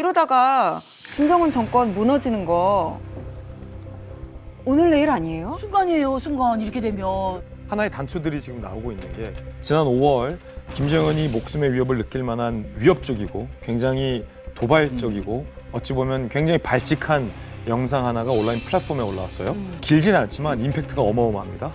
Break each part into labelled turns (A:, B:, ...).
A: 이러다가 김정은 정권 무너지는 거 오늘 내일 아니에요?
B: 순간이에요, 순간. 이렇게 되면.
C: 하나의 단초들이 지금 나오고 있는 게 지난 5월 김정은이 목숨의 위협을 느낄 만한 위협적이고 굉장히 도발적이고 어찌 보면 굉장히 발칙한 영상 하나가 온라인 플랫폼에 올라왔어요. 길진 않지만 임팩트가 어마어마합니다.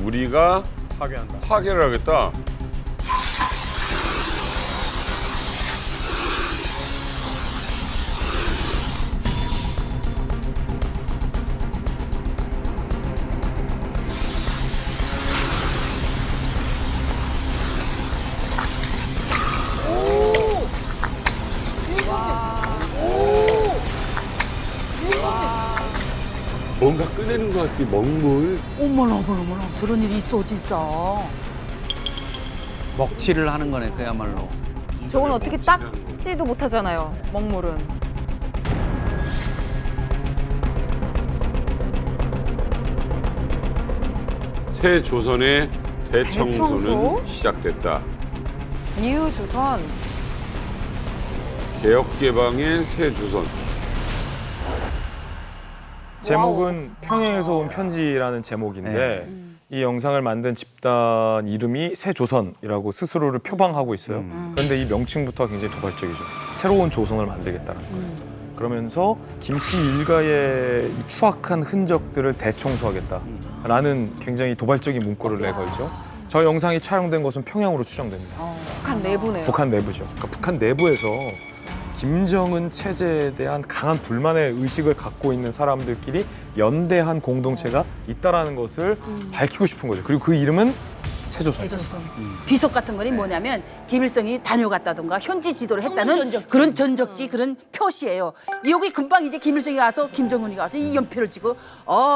D: 우리가
C: 파괴한다.
D: 파괴를 하겠다. 뭔가 꺼내는 것 같아, 먹물.
B: 어머나, 어머나, 어머나. 저런 일이 있어, 진짜.
E: 먹칠을 하는 거네, 그야말로.
A: 저건 어떻게 닦지도 못하잖아요, 먹물은.
D: 새 조선의 대청소는
A: 대청소?
D: 시작됐다.
A: 뉴 조선.
D: 개혁개방의 새 조선.
C: 제목은 평양에서 온 편지라는 제목인데 이 영상을 만든 집단 이름이 새조선이라고 스스로를 표방하고 있어요. 그런데 이 명칭부터가 굉장히 도발적이죠. 새로운 조선을 만들겠다는 거예요. 그러면서 김씨 일가의 이 추악한 흔적들을 대청소하겠다라는 굉장히 도발적인 문구를 내걸죠. 저 영상이 촬영된 곳은 평양으로 추정됩니다.
A: 북한 내부네요.
C: 북한 내부죠. 그러니까 북한 내부에서 김정은 체제에 대한 강한 불만의 의식을 갖고 있는 사람들끼리 연대한 공동체가 있다라는 것을 밝히고 싶은 거죠. 그리고 그 이름은 새조선이죠.
B: 비석 같은 거는 뭐냐면 김일성이 다녀갔다던가 현지 지도를 했다는 그런 전적지 그런 표시예요. 여기 금방 이제 김일성이 가서 김정은이 가서 이 연필을 쥐고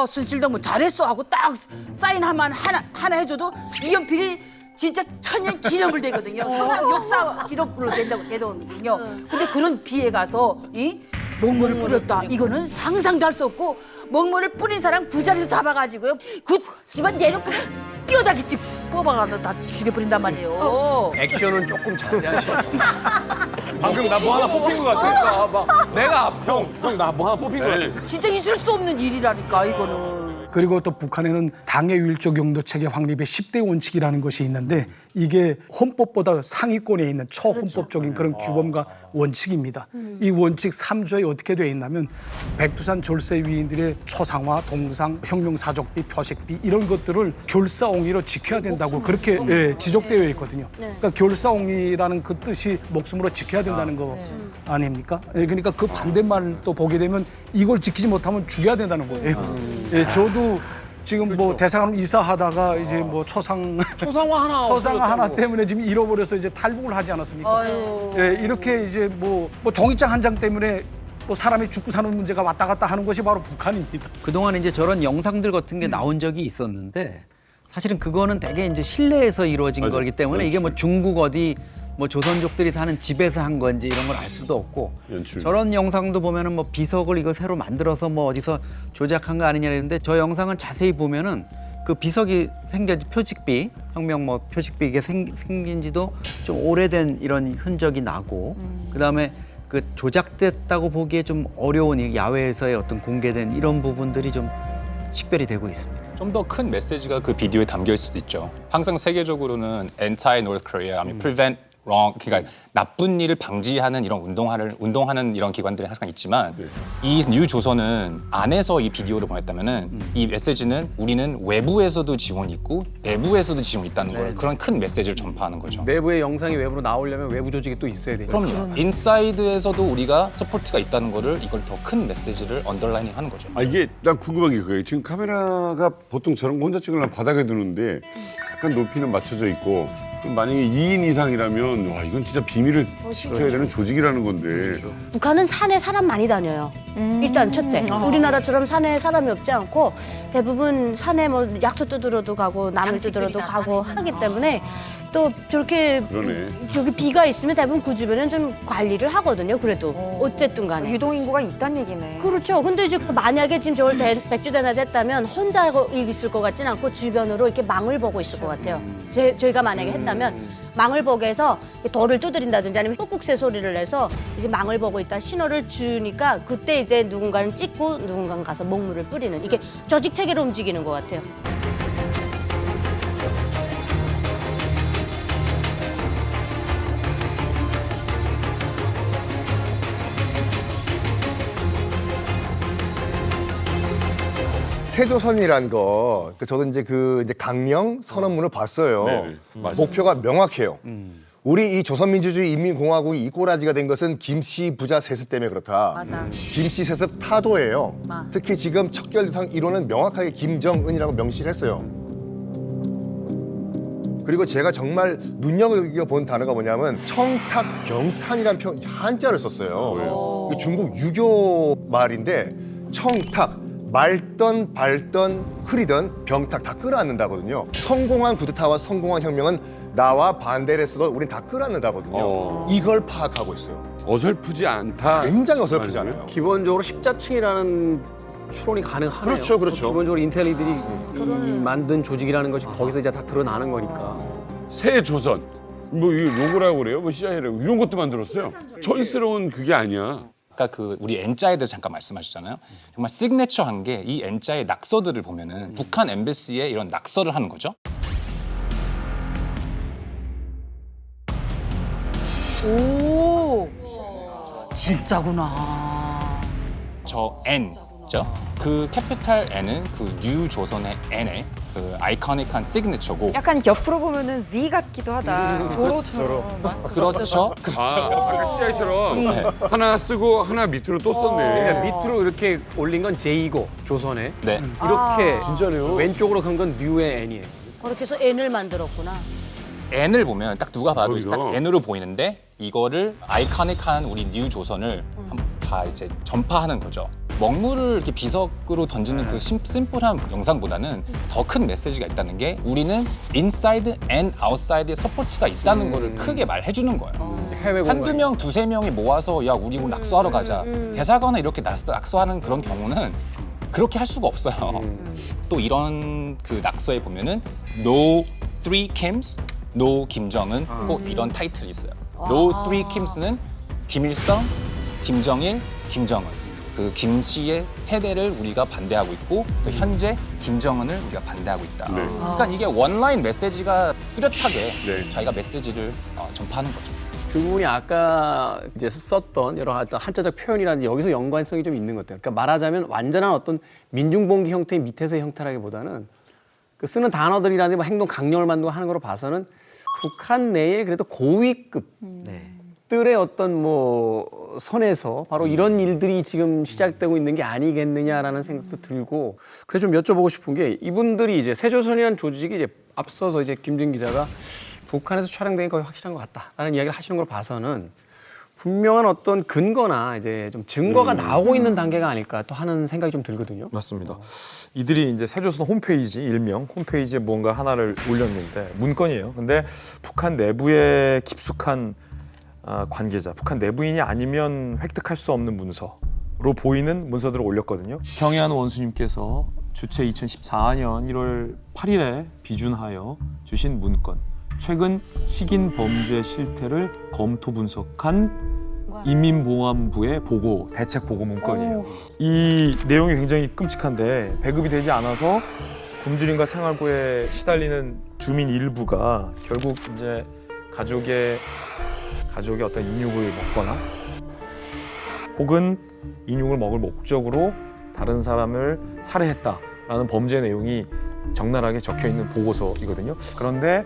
B: 순실동 뭐 잘했어 하고 딱 사인하면 하나 해줘도 이 연필이 진짜 천년 기념을 되거든요. 현황 역사 기록으로 되거든요. 근데 그런 비에 가서 이 먹물을 뿌렸다. 이거는 상상도 할 수 없고 먹물을 뿌린 사람 그 자리에서 잡아가지고요. 그 집안 내놓고 뼈다귀집 뽑아가서 다 죽여버린단 말이에요.
E: 액션은 조금 자제하셔야지.
C: 방금 나 뭐 하나 뽑힌 것 같아. 내가 형 나 뭐 하나 뽑힌 것 같아.
B: 진짜 있을 수 없는 일이라니까 이거는.
F: 그리고 또 북한에는 당해율적 용도 체계 확립의 10대 원칙이라는 것이 있는데 이게 헌법보다 상위권에 있는 초헌법적인 그런 규범과 원칙입니다. 이 원칙 3조에 어떻게 되어 있냐면 백두산 졸세 위인들의 초상화, 동상, 혁명사족비, 표식비 이런 것들을 결사옹위로 지켜야 된다고 그렇게 지적되어 있거든요. 그러니까 결사옹위라는 그 뜻이 목숨으로 지켜야 된다는 거 아닙니까? 그러니까 그 반대말을 또 보게 되면 이걸 지키지 못하면 죽여야 된다는 거예요. 저도 지금 뭐 대사관 이사하다가 이제 뭐 초상화 하나 때문에 지금 잃어버려서 이제 탈북을 하지 않았습니까? 이렇게 이제 뭐 종이장 한 장 때문에 뭐 사람이 죽고 사는 문제가 왔다 갔다 하는 것이 바로 북한입니다.
E: 그동안 이제 저런 영상들 같은 게 나온 적이 있었는데 사실은 그거는 되게 이제 실내에서 이루어진
D: 맞아.
E: 거기 때문에 이게 뭐 중국 어디 뭐 조선족들이 사는 집에서 한 건지 이런 걸 알 수도 없고
D: 연출.
E: 저런 영상도 보면은 뭐 비석을 이거 새로 만들어서 뭐 어디서 조작한 거 아니냐 했는데 저 영상은 자세히 보면은 그 비석이 생긴 표식비 혁명 뭐 표식비 이게 생긴 지도 좀 오래된 이런 흔적이 나고 그다음에 그 조작됐다고 보기에 좀 어려운 이 야외에서의 어떤 공개된 이런 부분들이 좀 식별이 되고 있습니다.
G: 좀 더 큰 메시지가 그 비디오에 담겨 있을 수도 있죠. 항상 세계적으로는 Anti-North Korea, Prevent wrong, 그러니까 나쁜 일을 방지하는 이런 운동하는 이런 기관들이 항상 있지만 이 뉴 조선은 안에서 이 비디오를 보냈다면은 이 메시지는 우리는 외부에서도 지원이 있고 내부에서도 지원이 있다는 걸 그런 큰 메시지를 전파하는 거죠.
H: 내부의 영상이 외부로 나오려면 외부 조직이 또 있어야 되니까.
G: 그럼요. 인사이드에서도 우리가 서포트가 있다는 거를 이걸 더 큰 메시지를 언더라이닝 하는 거죠.
D: 이게 난 궁금한 게 그거예요. 지금 카메라가 보통 저런 거 혼자 찍으려면 바닥에 두는데 약간 높이는 맞춰져 있고 그럼 만약에 2인 이상이라면 와 이건 진짜 비밀을 지켜야 되는 조직이라는 건데.
I: 북한은 산에 사람 많이 다녀요. 일단 첫째, 우리나라처럼 산에 사람이 없지 않고 대부분 산에 뭐 약초 뜯으러도 가고 나물 뜯으러도 가고 하기 때문에 또 저렇게
D: 그러네.
I: 저기 비가 있으면 대부분 그 주변은 좀 관리를 하거든요. 그래도 어쨌든 간에.
A: 유동 인구가 있다는 얘기네.
I: 그렇죠. 근데 이제 만약에 지금 저걸 백주대낮에 했다면 혼자 있을 것 같진 않고 주변으로 이렇게 망을 보고 있을 것 같아요. 저희가 만약에 했다면 망을 보게 해서 돌을 두드린다든지 아니면 꾹꾹새 소리를 내서 이제 망을 보고 있다 신호를 주니까 그때 이제 누군가는 찍고 누군가는 가서 먹물을 뿌리는 이게 조직 체계로 움직이는 것 같아요.
J: 세조선이란 거, 저도 이제 이제 강령 선언문을 봤어요.
D: 네, 맞아요.
J: 목표가 명확해요. 우리 이 조선민주주의 인민공화국이 이 꼬라지가 된 것은 김씨 부자 세습 때문에 그렇다.
A: 맞아.
J: 김씨 세습 타도예요. 특히 지금 척결상 1호는 명확하게 김정은이라고 명시를 했어요. 그리고 제가 정말 눈여겨본 단어가 뭐냐면 청탁병탄이라는 한자를 썼어요. 이게 중국 유교 말인데 청탁, 말던 발던 흐리던 병탁 다 끌어안는다거든요. 성공한 쿠데타와 성공한 혁명은 나와 반대를 했어도 우린 다 끌어안는다거든요. 이걸 파악하고 있어요.
D: 어설프지 않다.
J: 굉장히 어설프지 않아요.
H: 기본적으로 식자층이라는 추론이 가능하네요.
J: 그렇죠, 그렇죠.
H: 기본적으로 인텔리들이 이 만든 조직이라는 것이 거기서 이제 다 드러나는 거니까.
D: 새 조선. 뭐 이 로고라고 그래요? 뭐 CIA라고 이런 것도 만들었어요. 촌스러운 그게 아니야.
G: 아까 그 우리 N자에 대해서 잠깐 말씀하셨잖아요. 정말 시그네처한 게 이 N자의 낙서들을 보면은 북한 엠베시에 이런 낙서를 하는 거죠.
B: 오, 진짜구나.
G: 저 N죠. 그 캐피탈 N은 그 뉴 조선의 N의 그 아이코닉한 시그네처고.
A: 약간 옆으로 보면은 Z 같기도 하다. 조로처럼.
G: 그렇죠.
D: 아까 CIA처럼 하나 쓰고 하나 밑으로 또 썼네.
H: 그러니까 밑으로 이렇게 올린 건 J고 조선에
G: 네.
H: 이렇게 진짜네요. 왼쪽으로 간 건 뉴의 N이에요.
I: 그렇게 해서 N을 만들었구나.
G: N을 보면 딱 누가 봐도 이제 딱
D: 거기서.
G: N으로 보이는데 이거를 아이코닉한 우리 뉴 조선을 다 이제 전파하는 거죠. 먹물을 이렇게 비석으로 던지는 그 심플한 영상보다는 더 큰 메시지가 있다는 게 우리는 인사이드 앤 아웃사이드의 서포트가 있다는 거를 크게 말해주는 거예요.
H: 해외
G: 한두 명, 두세 명이 모아서 야 우리 오늘 낙서하러 가자. 대사관에 이렇게 낙서하는 그런 경우는 그렇게 할 수가 없어요. 또 이런 그 낙서에 보면은 No Three Kims, No 김정은 꼭 이런 타이틀이 있어요. No Three Kims는 김일성, 김정일, 김정은. 그 김 씨의 세대를 우리가 반대하고 있고 또 현재 김정은을 우리가 반대하고 있다.
D: 네.
G: 그러니까 이게 원라인 메시지가 뚜렷하게
D: 네.
G: 자기가 메시지를 전파하는 거죠.
H: 그 부분이 아까 이제 썼던 여러 어떤 한자적 표현이라든지 여기서 연관성이 좀 있는 것 같아요. 그러니까 말하자면 완전한 어떤 민중봉기 형태의 밑에서의 형태라기보다는 그 쓰는 단어들이라든지 뭐 행동 강령을 만들고 하는 거로 봐서는 북한 내에 그래도 고위급들의 어떤 뭐 선에서 바로 이런 일들이 지금 시작되고 있는 게 아니겠느냐라는 생각도 들고 그래서 좀 여쭤보고 싶은 게 이분들이 이제 세조선이라는 조직이 이제 앞서서 이제 김준 기자가 북한에서 촬영된 게 거의 확실한 것 같다라는 이야기를 하시는 걸 봐서는 분명한 어떤 근거나 이제 좀 증거가 나오고 있는 단계가 아닐까 또 하는 생각이 좀 들거든요.
C: 맞습니다. 이들이 이제 세조선 홈페이지, 일명 홈페이지에 뭔가 하나를 올렸는데 문건이에요. 근데 북한 내부에 깊숙한 관계자, 북한 내부인이 아니면 획득할 수 없는 문서로 보이는 문서들을 올렸거든요. 경애하는 원수님께서 주최 2014년 1월 8일에 비준하여 주신 문건. 최근 식인 범죄 실태를 검토 분석한 인민보안부의 보고, 대책 보고 문건이에요. 이 내용이 굉장히 끔찍한데 배급이 되지 않아서 굶주림과 생활고에 시달리는 주민 일부가 결국 이제 가족의 어떤 인육을 먹거나 혹은 인육을 먹을 목적으로 다른 사람을 살해했다라는 범죄 내용이 적나라하게 적혀 있는 보고서이거든요. 그런데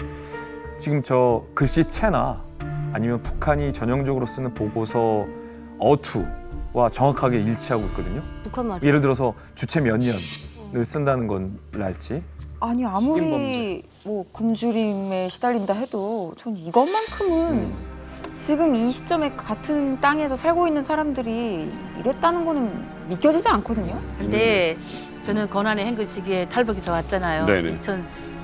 C: 지금 저 글씨체나 아니면 북한이 전형적으로 쓰는 보고서 어투와 정확하게 일치하고 있거든요.
I: 북한 말이.
C: 예를 들어서 주체 몇 년을 쓴다는 건 알지?
A: 아니 아무리 뭐 굶주림에 시달린다 해도 전 이것만큼은 지금 이 시점에 같은 땅에서 살고 있는 사람들이 이랬다는 거는 믿겨지지 않거든요.
B: 근데 저는 고난의 행군 시기에 탈북에서 왔잖아요.
D: 네네.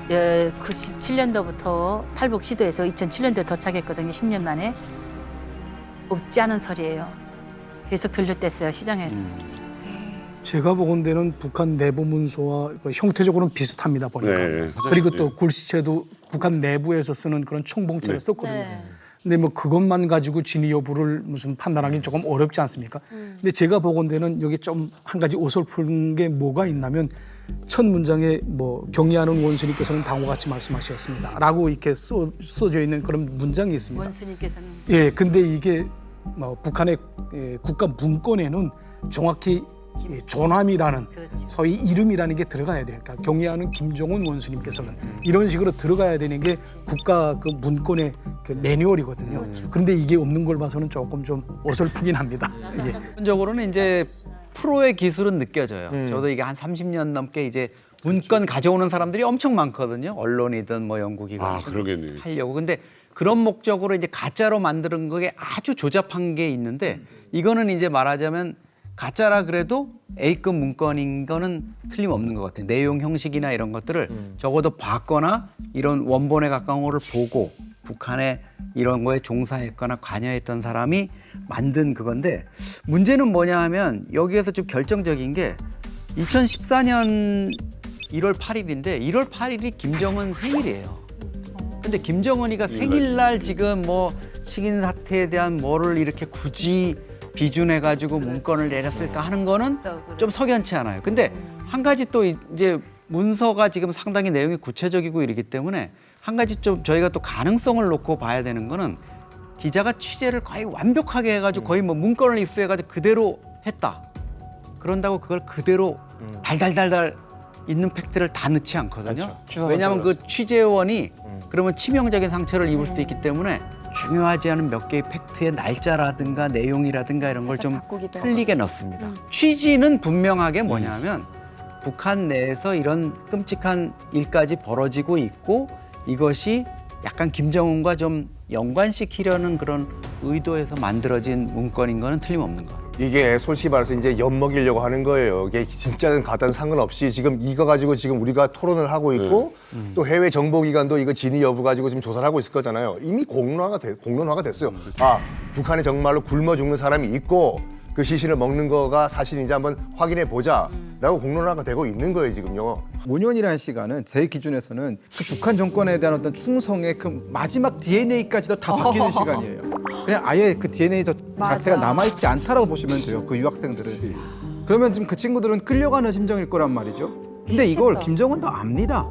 B: 2097년도부터 탈북 시도해서 2007년도에 도착했거든요. 10년 만에. 없지 않은 소리예요. 계속 들렸댔어요, 시장에서.
F: 제가 보건대는 북한 내부 문서와 형태적으로는 비슷합니다 보니까.
D: 네.
F: 그리고 또 글씨체도 북한 내부에서 쓰는 그런 총봉체를 썼거든요.
I: 네.
F: 근데 뭐 그것만 가지고 진위 여부를 무슨 판단하기 조금 어렵지 않습니까? 근데 제가 보건대는 여기 좀 한 가지 어설픈 게 뭐가 있냐면 첫 문장에 뭐 경의하는 원수님께서는 다음과 같이 말씀하셨습니다.라고 이렇게 써져 있는 그런 문장이 있습니다.
B: 원수님께서는.
F: 예, 근데 이게 뭐 북한의 국가 문건에는 정확히 존함이라는
B: 그렇죠.
F: 소위 이름이라는 게 들어가야 되니까 경의하는 김정은 원수님께서는 이런 식으로 들어가야 되는 게 국가 그 문건의 그 매뉴얼이거든요. 그런데 이게 없는 걸 봐서는 조금 좀 어설프긴 합니다. 예.
E: 기본적으로는 이제 프로의 기술은 느껴져요. 저도 이게 한 30년 넘게 이제 문건 가져오는 사람들이 엄청 많거든요. 언론이든 뭐 연구기관이든
D: 그러겠네요.
E: 하려고. 근데 그런 목적으로 이제 가짜로 만드는 거에 아주 조잡한 게 있는데 이거는 이제 말하자면 가짜라 그래도 A급 문건인 거는 틀림없는 것 같아요. 내용 형식이나 이런 것들을 적어도 봤거나 이런 원본에 가까운 거를 보고 북한에 이런 거에 종사했거나 관여했던 사람이 만든 그건데 문제는 뭐냐 하면 여기에서 좀 결정적인 게 2014년 1월 8일인데 1월 8일이 김정은 생일이에요. 근데 김정은이가 생일날 지금 뭐 식인 사태에 대한 뭐를 이렇게 굳이 비준해가지고 문건을 내렸을까 하는 거는 좀 석연치 않아요. 근데 한 가지 또 이제 문서가 지금 상당히 내용이 구체적이고 이러기 때문에 한 가지 좀 저희가 또 가능성을 놓고 봐야 되는 거는 기자가 취재를 거의 완벽하게 해가지고 거의 뭐 문건을 입수해가지고 그대로 했다. 그런다고 그걸 그대로 달달달달 있는 팩트를 다 넣지 않거든요. 왜냐하면 그 취재원이 그러면 치명적인 상처를 입을 수도 있기 때문에 중요하지 않은 몇 개의 팩트의 날짜라든가 내용이라든가 이런 걸 좀 틀리게 넣습니다. 취지는 분명하게 뭐냐면 북한 내에서 이런 끔찍한 일까지 벌어지고 있고 이것이 약간 김정은과 좀 연관시키려는 그런 의도에서 만들어진 문건인 거는 틀림없는 것 같아요.
J: 이게 솔직히 말해서 이제 엿먹이려고 하는 거예요. 이게 진짜는 가짜는 상관없이 지금 이거 가지고 지금 우리가 토론을 하고 있고 또 해외 정보기관도 이거 진위 여부 가지고 지금 조사를 하고 있을 거잖아요. 이미 공론화가 됐어요. 아, 북한에 정말로 굶어 죽는 사람이 있고 그 시신을 먹는 거가 사실인지 한번 확인해 보자라고 공론화가 되고 있는 거예요, 지금요.
K: 5년이라는 시간은 제 기준에서는 그 북한 정권에 대한 어떤 충성의 그 마지막 DNA까지도 다 바뀌는 시간이에요. 그냥 아예 그 DNA 자체가 남아있지 않다라고 보시면 돼요, 그 유학생들은. 그러면 지금 그 친구들은 끌려가는 심정일 거란 말이죠. 근데 이걸 김정은도 압니다.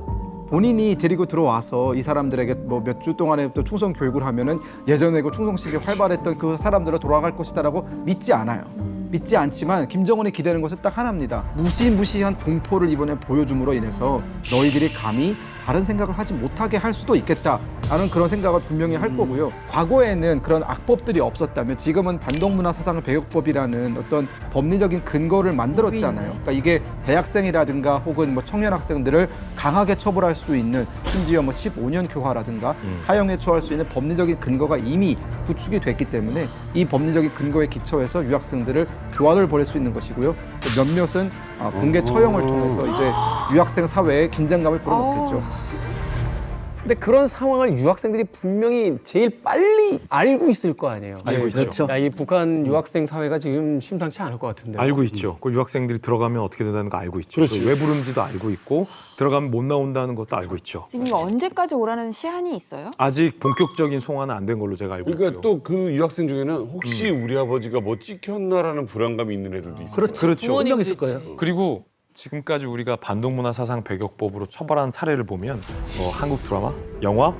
K: 본인이 데리고 들어와서 이 사람들에게 뭐 몇 주 동안에 또 충성 교육을 하면은 예전에 그 충성식이 활발했던 그 사람들로 돌아갈 것이다라고 믿지 않아요. 믿지 않지만 김정은이 기대는 것은 딱 하나입니다. 무시무시한 공포를 이번에 보여줌으로 인해서 너희들이 감히 다른 생각을 하지 못하게 할 수도 있겠다라는 그런 생각을 분명히 할 거고요. 과거에는 그런 악법들이 없었다면 지금은 반동문화사상 배격법이라는 어떤 법리적인 근거를 만들었잖아요. 그러니까 이게 대학생이라든가 혹은 뭐 청년 학생들을 강하게 처벌할 수 있는 심지어 뭐 15년 교화라든가 사형에 처할 수 있는 법리적인 근거가 이미 구축이 됐기 때문에 이 법리적인 근거에 기초해서 유학생들을 교화를 보낼 수 있는 것이고요. 몇몇은 공개 처형을 통해서 이제 유학생 사회에 긴장감을 불어넣겠죠.
H: 근데 그런 상황을 유학생들이 분명히 제일 빨리 알고 있을 거 아니에요.
C: 알고 있죠.
E: 그렇죠.
H: 야, 이 북한 유학생 사회가 지금 심상치 않을 것 같은데.
C: 알고 있죠. 그 유학생들이 들어가면 어떻게 된다는 거 알고 있죠.
D: 그렇지.
C: 왜 부른지도 알고 있고 들어가면 못 나온다는 것도 알고 있죠.
A: 지금 이거 언제까지 오라는 시한이 있어요?
C: 아직 본격적인 송화는 안 된 걸로 제가 알고 있고요.
D: 그러니까 또 그 유학생 중에는 혹시 우리 아버지가 뭐 찍혔나라는 불안감이 있는 애들도 있어요.
E: 그렇죠. 분명 있을 거예요.
C: 그리고 지금까지 우리가 반동문화사상 배격법으로 처벌한 사례를 보면 뭐 한국 드라마, 영화,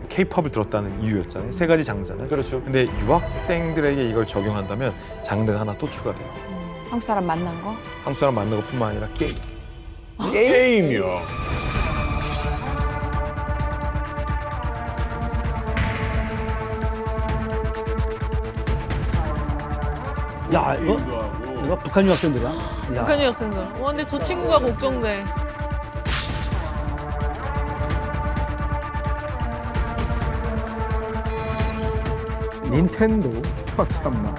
C: K-팝을 들었다는 이유였잖아요. 세 가지 장르잖아요.
D: 그렇죠.
C: 근데 유학생들에게 이걸 적용한다면 장르가 하나 또 추가돼요.
A: 한국 사람 만난 거?
C: 한국 사람 만난 것뿐만 아니라 게임.
D: 게임이요.
L: 야, 이거 북한 유학생들이야? 야.
M: 북한 유학생들. 와, 근데 저 친구가 걱정돼.
K: 닌텐도. 참나.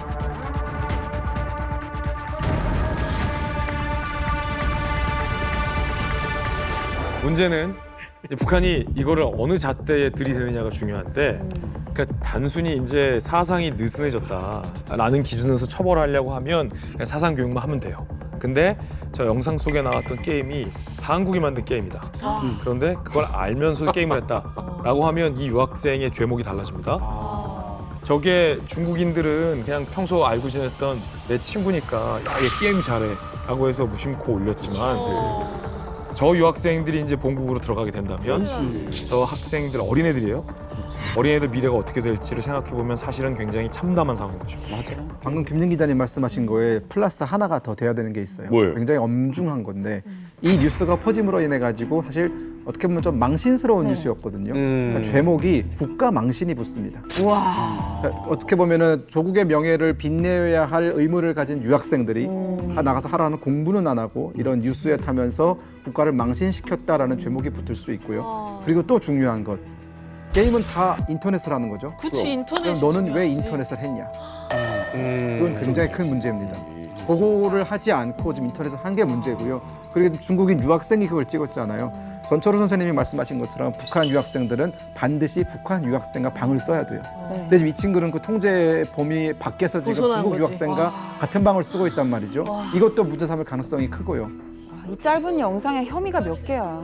C: 문제는 이제 북한이 이거를 어느 잣대에 들이대느냐가 중요한데, 그러니까 단순히 이제 사상이 느슨해졌다라는 기준에서 처벌하려고 하면 그냥 사상 교육만 하면 돼요. 근데 저 영상 속에 나왔던 게임이 한국이 만든 게임이다. 그런데 그걸 알면서 게임을 했다라고 하면 이 유학생의 죄목이 달라집니다. 저게 중국인들은 그냥 평소 알고 지냈던 내 친구니까 야, 얘 게임 잘해 라고 해서 무심코 올렸지만 저 유학생들이 이제 본국으로 들어가게 된다면 저 학생들 어린애들이에요. 어린애들 미래가 어떻게 될지를 생각해보면 사실은 굉장히 참담한 상황인 거죠.
K: 맞아요. 방금 김진 기자님 말씀하신 거에 플러스 하나가 더 돼야 되는 게 있어요.
D: 뭐예요?
K: 굉장히 엄중한 건데 이 뉴스가 퍼짐으로 인해 가지고 사실 어떻게 보면 좀 망신스러운 뉴스였거든요. 그러니까 제목이 국가 망신이 붙습니다. 그러니까 어떻게 보면은 조국의 명예를 빛내야 할 의무를 가진 유학생들이 나가서 하라는 공부는 안 하고 이런 뉴스에 타면서 국가를 망신시켰다라는 제목이 붙을 수 있고요. 그리고 또 중요한 것. 게임은 다 인터넷을 하는 거죠.
M: 그치, 인터넷이
K: 그럼 너는 왜
M: 중요하지.
K: 인터넷을 했냐? 그건 굉장히 큰 문제입니다. 보고를 하지 않고 지금 인터넷을 한 게 문제고요. 그리고 중국인 유학생이 그걸 찍었잖아요. 전철호 선생님이 말씀하신 것처럼 북한 유학생들은 반드시 북한 유학생과 방을 써야 돼요. 근데 지금 이 친구는 그 통제 범위 밖에서 지금
M: 벗어난
K: 중국
M: 거지.
K: 유학생과 같은 방을 쓰고 있단 말이죠. 이것도 문제 삼을 가능성이 크고요.
A: 이 짧은 영상에 혐의가 몇 개야.